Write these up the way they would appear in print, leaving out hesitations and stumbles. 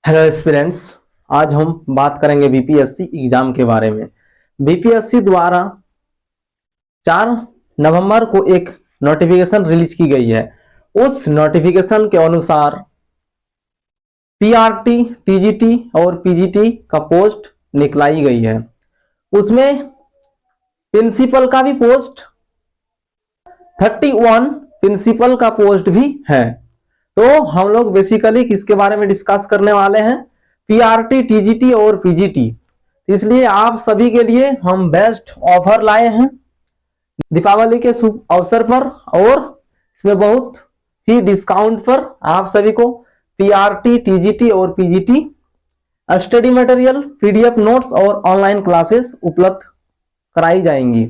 Hello aspirants. आज हम बात करेंगे बीपीएससी एग्जाम के बारे में। बीपीएससी द्वारा 4 नवंबर को एक नोटिफिकेशन रिलीज की गई है। उस नोटिफिकेशन के अनुसार पीआरटी, टीजीटी और पीजीटी का पोस्ट निकलाई गई है। उसमें प्रिंसिपल का भी पोस्ट 31 प्रिंसिपल का पोस्ट भी है। तो हम लोग बेसिकली किसके बारे में डिस्कस करने वाले हैं? पीआरटी, टीजीटी और पीजीटी। इसलिए आप सभी के लिए हम बेस्ट ऑफर लाए हैं दीपावली के शुभ अवसर पर, और इसमें बहुत ही डिस्काउंट पर आप सभी को पीआरटी, टीजीटी और PGT study material, PDF notes और ऑनलाइन क्लासेस उपलब्ध कराई जाएंगी।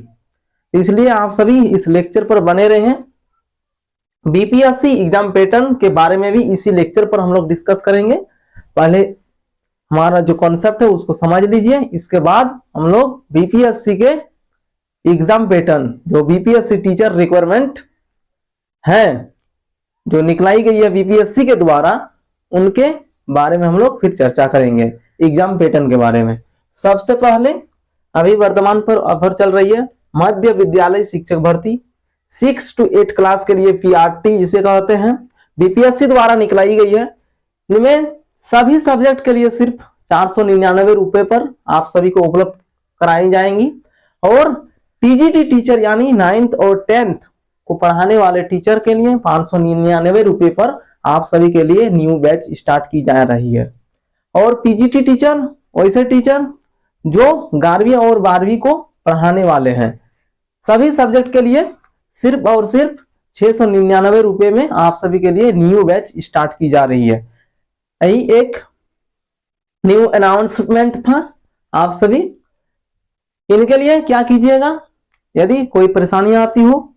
इसलिए आप सभी इस लेक्चर पर बने रहें। बीपीएससी एग्जाम पैटर्न के बारे में भी इसी लेक्चर पर हम लोग डिस्कस करेंगे। पहले हमारा जो कॉन्सेप्ट है उसको समझ लीजिए, इसके बाद हम लोग बीपीएससी के एग्जाम पैटर्न, जो बीपीएससी टीचर रिक्वायरमेंट है जो निकलाई गई है बीपीएससी के द्वारा, उनके बारे में हम लोग फिर चर्चा करेंगे एग्जाम पैटर्न के बारे में। सबसे पहले अभी वर्तमान पर ऑफर चल रही है मध्य विद्यालय शिक्षक भर्ती 6 to 8 क्लास के लिए, पीआरटी जिसे कहते हैं, बीपीएससी द्वारा निकलाई गई है। इनमें सभी सब्जेक्ट के लिए सिर्फ 499 रुपए पर आप सभी को उपलब्ध कराई जाएंगी। और टीजीटी टीचर यानी 9th और 10th को पढ़ाने वाले टीचर के लिए 599 रुपए पर आप सभी के लिए न्यू बैच स्टार्ट की जा रही है। और पीजीटी टीचर वैसे टीचर जो 11वीं और 12वीं को पढ़ाने वाले हैं, सभी सब्जेक्ट के लिए सिर्फ और सिर्फ 699 रुपए में आप सभी के लिए न्यू बैच स्टार्ट की जा रही है। यही एक न्यू अनाउंसमेंट था आप सभी। इनके लिए क्या कीजिएगा, यदि कोई परेशानी आती हो,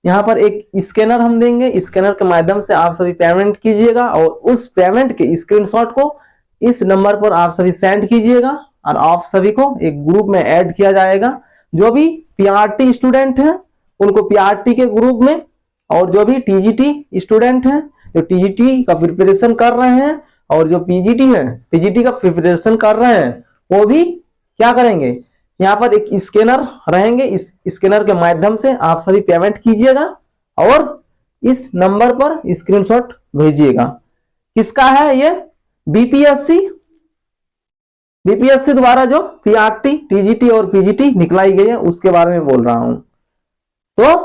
यहाँ पर एक स्कैनर हम देंगे, स्कैनर के माध्यम से आप सभी पेमेंट कीजिएगा और उस पेमेंट के स्क्रीनशॉट को इस नंबर पर आप सभी सेंड कीजिएगा और आप सभी को एक ग्रुप में ऐड किया जाएगा। जो भी पीआरटी स्टूडेंट हैं उनको पीआरटी के ग्रुप में, और जो भी टीजीटी स्टूडेंट हैं जो टीजीटी का प्रिपरेशन कर रहे हैं और जो पीजीटी है पीजीटी का प्रिपरेशन कर रहे हैं, वो भी क्या करेंगे, यहाँ पर एक स्कैनर रहेंगे, इस स्कैनर के माध्यम से आप सभी पेमेंट कीजिएगा और इस नंबर पर स्क्रीनशॉट भेजिएगा। किसका है ये? बीपीएससी द्वारा जो पीआरटी, टीजीटी और पीजीटी निकलाई गई है उसके बारे में बोल रहा हूं। तो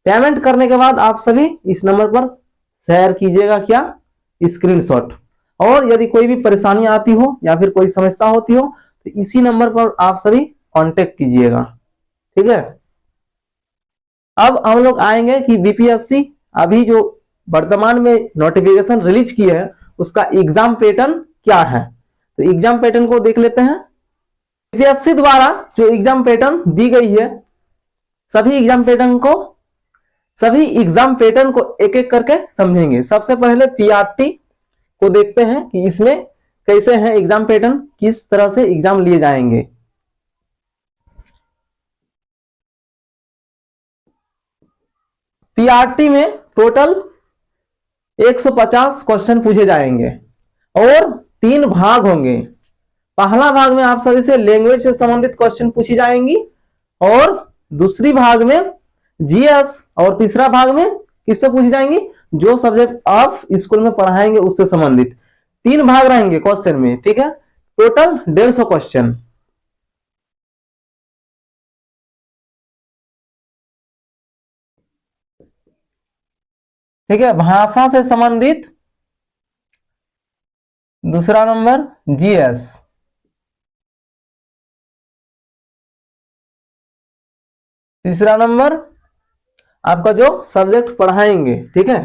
पेमेंट करने के बाद आप सभी इस नंबर पर शेयर कीजिएगा क्या, स्क्रीनशॉट। और यदि कोई भी परेशानी आती हो या फिर कोई समस्या होती हो तो इसी नंबर पर आप सभी कांटेक्ट कीजिएगा, ठीक है। अब हम लोग आएंगे कि बीपीएससी अभी जो वर्तमान में नोटिफिकेशन रिलीज की है उसका एग्जाम पैटर्न क्या है। तो एग्जाम पैटर्न को देख लेते हैं। बीपीएससी द्वारा जो एग्जाम पैटर्न दी गई है, सभी एग्जाम पैटर्न को एक एक करके समझेंगे। सबसे पहले पीआरटी को देखते हैं कि इसमें कैसे हैं एग्जाम पैटर्न, किस तरह से एग्जाम लिए जाएंगे। पीआरटी में टोटल 150 क्वेश्चन पूछे जाएंगे और 3 भाग होंगे। पहला भाग में आप सभी से लैंग्वेज से संबंधित क्वेश्चन पूछी जाएंगी और दूसरी भाग में जीएस, और तीसरा भाग में किससे पूछी जाएंगी, जो सब्जेक्ट आप स्कूल में पढ़ाएंगे उससे संबंधित। 3 भाग रहेंगे क्वेश्चन में, ठीक है। Total 150 question. ठीक है। भाषा से संबंधित दूसरा नंबर जीएस, तीसरा नंबर आपका जो सब्जेक्ट पढ़ाएंगे, ठीक है।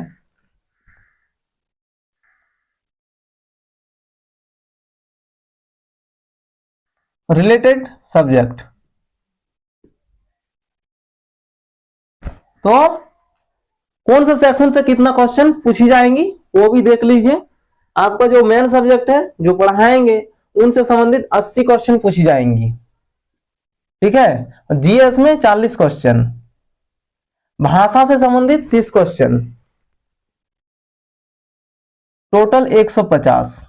Related subject. तो कौन सा सेक्शन से कितना क्वेश्चन पूछी जाएंगी वो भी देख लीजिए। आपका जो मेन सब्जेक्ट है जो पढ़ाएंगे उनसे संबंधित 80 क्वेश्चन पूछी जाएंगी, ठीक है। जीएस में 40 क्वेश्चन, भाषा से संबंधित 30 क्वेश्चन, टोटल 150।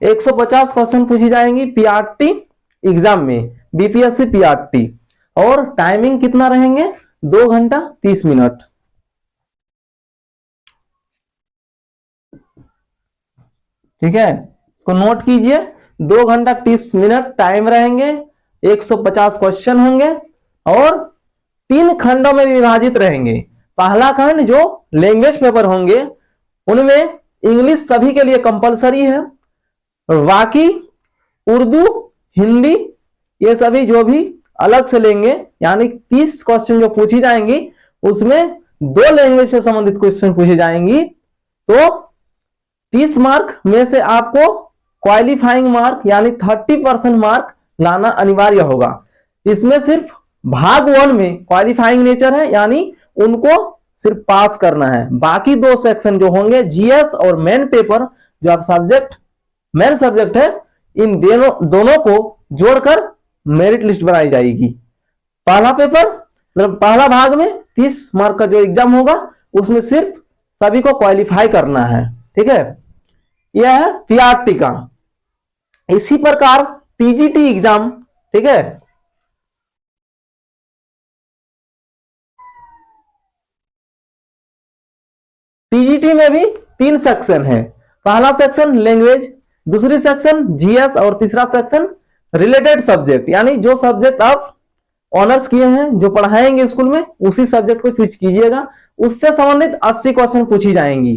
150 क्वेश्चन पूछी जाएंगी पीआरटी एग्जाम में, बीपीएससी पीआरटी। और टाइमिंग कितना रहेंगे, 2 घंटा 30 मिनट। ठीक है, इसको नोट कीजिए, 2 घंटा 30 मिनट टाइम रहेंगे, 150 क्वेश्चन होंगे और 3 खंडों में विभाजित रहेंगे। पहला खंड जो लैंग्वेज पेपर होंगे उनमें इंग्लिश सभी के लिए कंपलसरी है, बाकी उर्दू, हिंदी ये सभी जो भी अलग से लेंगे, यानी 30 क्वेश्चन जो पूछी जाएंगी उसमें 2 लैंग्वेज से संबंधित क्वेश्चन पूछी जाएंगी। तो 30 मार्क में से आपको क्वालिफाइंग मार्क यानी 30% मार्क लाना अनिवार्य होगा। इसमें सिर्फ भाग 1 में क्वालिफाइंग नेचर है, यानी उनको सिर्फ पास करना है। बाकी 2 सेक्शन जो होंगे जीएस और मेन पेपर जो आप सब्जेक्ट मेन सब्जेक्ट है, इन दोनों को जोड़कर मेरिट लिस्ट बनाई जाएगी। पहला पेपर मतलब पहला भाग में 30 मार्क का जो एग्जाम होगा उसमें सिर्फ सभी को क्वालिफाई करना है। ठीक है, यह है पीआरटी का। इसी प्रकार टीजीटी एग्जाम, ठीक है, टीजीटी में भी 3 सेक्शन है। पहला सेक्शन लैंग्वेज, दूसरी सेक्शन जीएस और तीसरा सेक्शन रिलेटेड सब्जेक्ट, यानी जो सब्जेक्ट आप ऑनर्स किए हैं, जो पढ़ाएंगे स्कूल में उसी सब्जेक्ट को चूज कीजिएगा, उससे संबंधित 80 क्वेश्चन पूछी जाएंगी।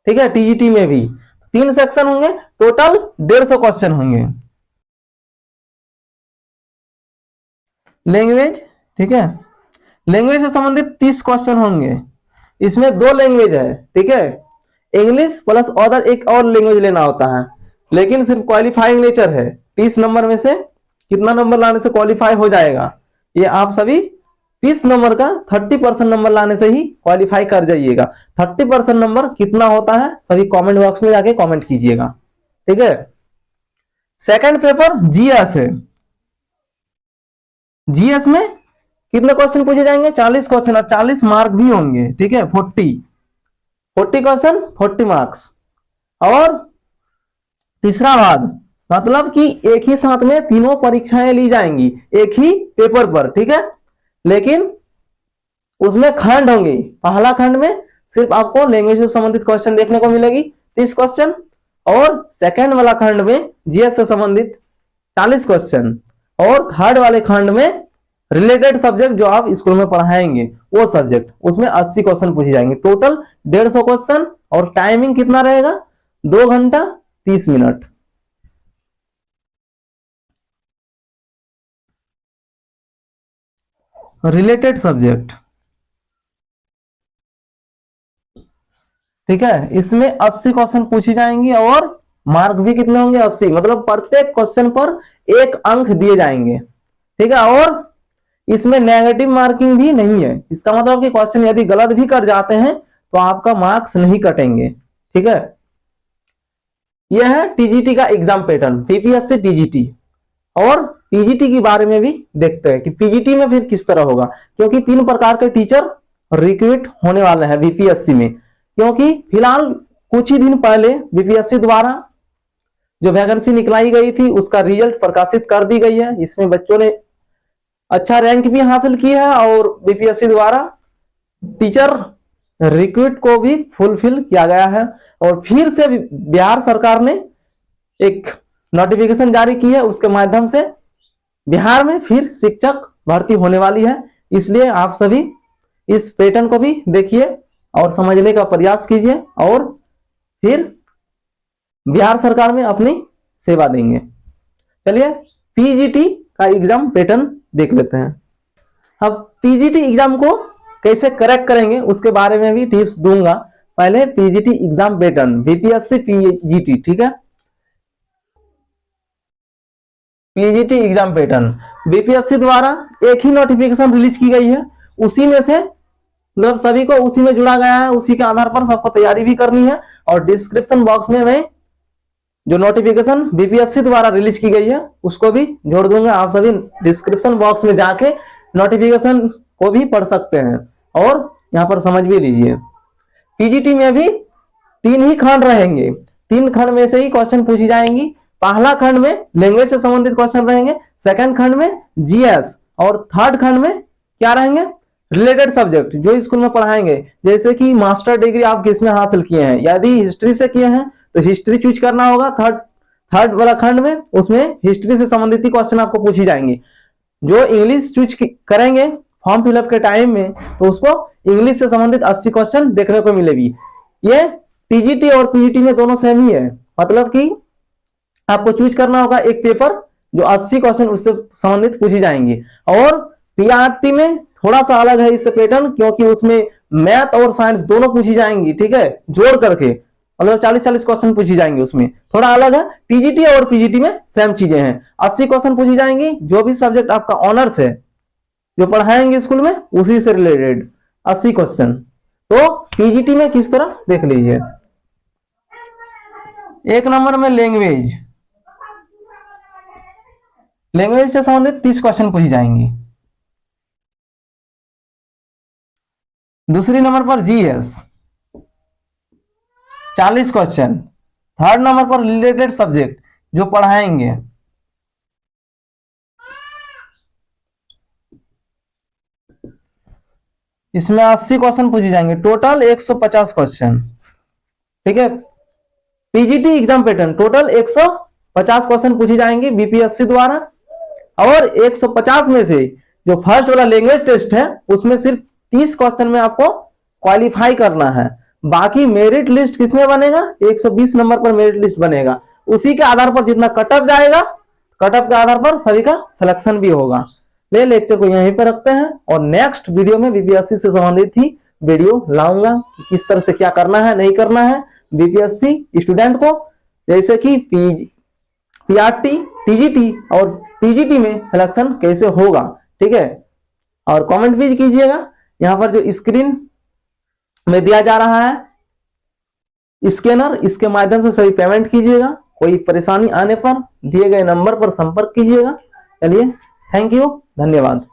ठीक है, टीजीटी में भी 3 सेक्शन होंगे, टोटल 150 क्वेश्चन होंगे। लैंग्वेज, ठीक है, लैंग्वेज से संबंधित 30 क्वेश्चन होंगे। इसमें 2 लैंग्वेज है, ठीक है, इंग्लिश प्लस अदर एक और लैंग्वेज लेना होता है, लेकिन सिर्फ क्वालिफाइंग नेचर है। 30 नंबर में से कितना नंबर लाने से क्वालिफाई हो जाएगा, ये आप सभी 30 नंबर का 30% नंबर लाने से ही क्वालिफाई कर जाइएगा। 30% नंबर कितना होता है सभी कमेंट बॉक्स में जाके कमेंट कीजिएगा। ठीक है, सेकंड पेपर जीएस है। जीएस में कितने क्वेश्चन पूछे जाएंगे, 40 क्वेश्चन और 40 मार्क भी होंगे। ठीक है, 40 क्वेश्चन 40 मार्क्स। और तीसरा भाग मतलब कि एक ही साथ में तीनों परीक्षाएं ली जाएंगी एक ही पेपर पर। ठीक है, लेकिन उसमें खंड होंगे। पहला खंड में सिर्फ आपको लैंग्वेज से संबंधित क्वेश्चन देखने को मिलेगी 30 क्वेश्चन, और सेकंड वाला खंड में जीएस से संबंधित 40 क्वेश्चन, और थर्ड वाले खंड में रिलेटेड सब्जेक्ट जो आप स्कूल में पढ़ाएंगे वो सब्जेक्ट, उसमें 80 क्वेश्चन पूछे जाएंगे। टोटल 150 क्वेश्चन, और टाइमिंग कितना रहेगा, 2 घंटा 30 मिनट। रिलेटेड सब्जेक्ट, ठीक है, इसमें 80 क्वेश्चन पूछी जाएंगी और मार्क भी कितने होंगे, 80। मतलब प्रत्येक क्वेश्चन पर 1 अंक दिए जाएंगे। ठीक है, और इसमें नेगेटिव मार्किंग भी नहीं है। इसका मतलब कि क्वेश्चन यदि गलत भी कर जाते हैं तो आपका मार्क्स नहीं कटेंगे। ठीक है, यह है टीजीटी का एग्जाम पैटर्न, पीपीएससी टीजीटी। और पीजीटी के बारे में भी देखते हैं कि पीजीटी में फिर किस तरह होगा, क्योंकि 3 प्रकार के टीचर रिक्रूट होने वाले हैं बीपीएससी में। क्योंकि फिलहाल कुछ ही दिन पहले बीपीएससी द्वारा जो वैकेंसी निकलाई गई थी उसका रिजल्ट प्रकाशित कर दी गई है। इसमें बच्चों ने अच्छा रैंक भी हासिल किया है, और बीपीएससी द्वारा टीचर रिक्रूट को भी फुलफिल किया गया है। और फिर से बिहार सरकार ने एक नोटिफिकेशन जारी की है, उसके माध्यम से बिहार में फिर शिक्षक भर्ती होने वाली है। इसलिए आप सभी इस पैटर्न को भी देखिए और समझने का प्रयास कीजिए, और फिर बिहार सरकार में अपनी सेवा देंगे। चलिए पीजीटी का एग्जाम पैटर्न देख लेते हैं। अब पीजीटी एग्जाम को कैसे करेक्ट करेंगे उसके बारे में भी टिप्स दूंगा। पहले PGT exam pattern, BPSC PGT, ठीक है, पीजीटी एग्जाम पैटर्न बीपीएससी द्वारा एक ही नोटिफिकेशन रिलीज की गई है, उसी में से मतलब सभी को उसी में जुड़ा गया है, उसी के आधार पर सबको तैयारी भी करनी है। और डिस्क्रिप्शन बॉक्स में मैं जो नोटिफिकेशन बीपीएससी द्वारा रिलीज की गई है उसको भी जोड़ दूंगा। आप सभी डिस्क्रिप्शन बॉक्स में जाके नोटिफिकेशन को भी पढ़ सकते हैं और यहाँ पर समझ भी लीजिए। पीजीटी में भी 3 ही खंड रहेंगे, 3 खंड में से ही क्वेश्चन पूछी जाएंगी। पहला खंड में लैंग्वेज से संबंधित क्वेश्चन रहेंगे, सेकंड खंड में जीएस, और थर्ड खंड में क्या रहेंगे, रिलेटेड सब्जेक्ट जो स्कूल में पढ़ाएंगे। जैसे कि मास्टर डिग्री आप किस में हासिल किए हैं, यदि हिस्ट्री से किए हैं तो हिस्ट्री चूज करना होगा थर्ड वाला खंड में, उसमें हिस्ट्री से संबंधित ही क्वेश्चन आपको पूछी जाएंगे। जो इंग्लिश चूज करेंगे फॉर्म फिलअप के टाइम में तो उसको इंग्लिश से संबंधित 80 क्वेश्चन देखने को मिलेगी। ये टीजीटी और पीजीटी में दोनों सेम ही है, मतलब कि आपको चूज करना होगा एक पेपर जो 80 क्वेश्चन उससे संबंधित पूछी जाएंगी। और पीआरटी में थोड़ा सा अलग है इससे पैटर्न, क्योंकि उसमें मैथ और साइंस दोनों पूछी जाएंगी, ठीक है, जोड़ करके, मतलब 40-40 क्वेश्चन पूछी जाएंगे, उसमें थोड़ा अलग है। टीजीटी और पीजीटी में सेम चीजें हैं, 80 क्वेश्चन पूछी जाएंगी, जो भी सब्जेक्ट आपका ऑनर्स है जो पढ़ाएंगे स्कूल में उसी से रिलेटेड 80 क्वेश्चन। तो पीजीटी में किस तरह देख लीजिए, 1 नंबर में लैंग्वेज से संबंधित 30 क्वेश्चन पूछी जाएंगी। दूसरी नंबर पर जीएस 40 क्वेश्चन। थर्ड नंबर पर रिलेटेड सब्जेक्ट जो पढ़ाएंगे, इसमें 80 क्वेश्चन पूछे जाएंगे, टोटल 150 क्वेश्चन, ठीक है। PGT exam pattern total 150 question पूछी जाएंगी बीपीएससी द्वारा, और 150 में से जो फर्स्ट वाला लैंग्वेज टेस्ट है उसमें सिर्फ 30 क्वेश्चन में आपको क्वालिफाई करना है। बाकी मेरिट लिस्ट किसमें बनेगा, 120 नंबर पर मेरिट लिस्ट बनेगा, उसी के आधार पर जितना कटअप जाएगा, कटअप के आधार पर सभी का सिलेक्शन भी होगा। ले लेक्चर को यहीं पर रखते हैं, और नेक्स्ट वीडियो में बीपीएससी से संबंधित ही वीडियो लाऊंगा कि किस तरह से क्या करना है नहीं करना है बीपीएससी स्टूडेंट को, जैसे कि पीआरटी, टीजीटी और पीजीटी में सिलेक्शन कैसे होगा, ठीक है। और कमेंट भी कीजिएगा, यहां पर जो स्क्रीन में दिया जा रहा है स्कैनर, इसके माध्यम से सभी पेमेंट कीजिएगा। कोई परेशानी आने पर दिए गए नंबर पर संपर्क कीजिएगा। चलिए, थैंक यू, धन्यवाद।